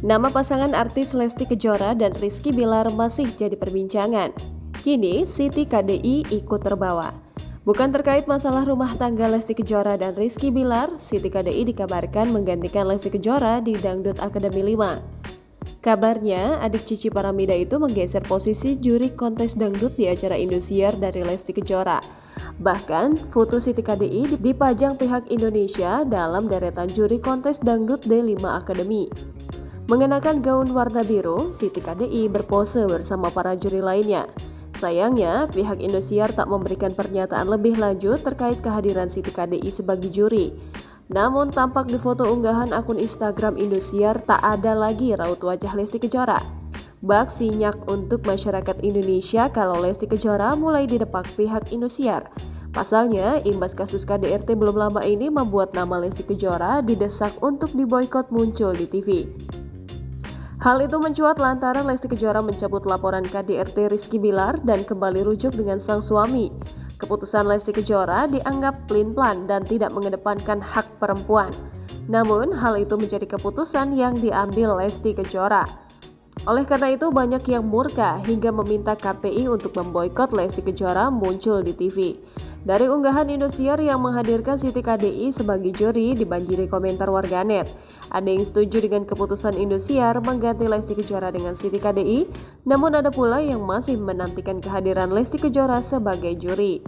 Nama pasangan artis Lesti Kejora dan Rizky Bilar masih jadi perbincangan. Kini, Siti KDI ikut terbawa. Bukan terkait masalah rumah tangga Lesti Kejora dan Rizky Bilar, Siti KDI dikabarkan menggantikan Lesti Kejora di Dangdut Akademi 5. Kabarnya, adik Cici Paramida itu menggeser posisi juri kontes dangdut di acara Indosiar dari Lesti Kejora. Bahkan, foto Siti KDI dipajang pihak Indonesia dalam deretan juri kontes dangdut D5 Akademi. Mengenakan gaun warna biru, Siti KDI berpose bersama para juri lainnya. Sayangnya, pihak Indosiar tak memberikan pernyataan lebih lanjut terkait kehadiran Siti KDI sebagai juri. Namun tampak di foto unggahan akun Instagram Indosiar tak ada lagi raut wajah Lesti Kejora. Bak sinyak untuk masyarakat Indonesia kalau Lesti Kejora mulai didepak pihak Indosiar. Pasalnya, imbas kasus KDRT belum lama ini membuat nama Lesti Kejora didesak untuk diboikot muncul di TV. Hal itu mencuat lantaran Lesti Kejora mencabut laporan KDRT Rizky Bilar dan kembali rujuk dengan sang suami. Keputusan Lesti Kejora dianggap pelin-pelan dan tidak mengedepankan hak perempuan. Namun, hal itu menjadi keputusan yang diambil Lesti Kejora. Oleh karena itu, banyak yang murka hingga meminta KPI untuk memboikot Lesti Kejora muncul di TV. Dari unggahan Indosiar yang menghadirkan Siti KDI sebagai juri dibanjiri komentar warganet. Ada yang setuju dengan keputusan Indosiar mengganti Lesti Kejora dengan Siti KDI, namun ada pula yang masih menantikan kehadiran Lesti Kejora sebagai juri.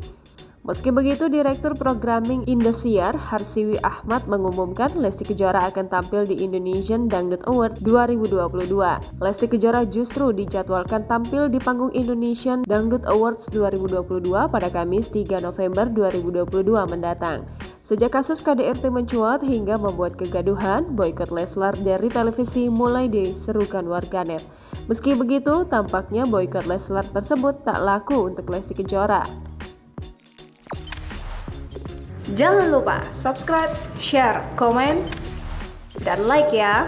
Meski begitu, Direktur Programming Indosiar, Harsiwi Ahmad mengumumkan Lesti Kejora akan tampil di Indonesian Dangdut Award 2022. Lesti Kejora justru dijadwalkan tampil di panggung Indonesian Dangdut Awards 2022 pada Kamis 3 November 2022 mendatang. Sejak kasus KDRT mencuat hingga membuat kegaduhan, boikot Leslar dari televisi mulai diserukan warganet. Meski begitu, tampaknya boikot Leslar tersebut tak laku untuk Lesti Kejora. Jangan lupa subscribe, share, komen, dan like ya!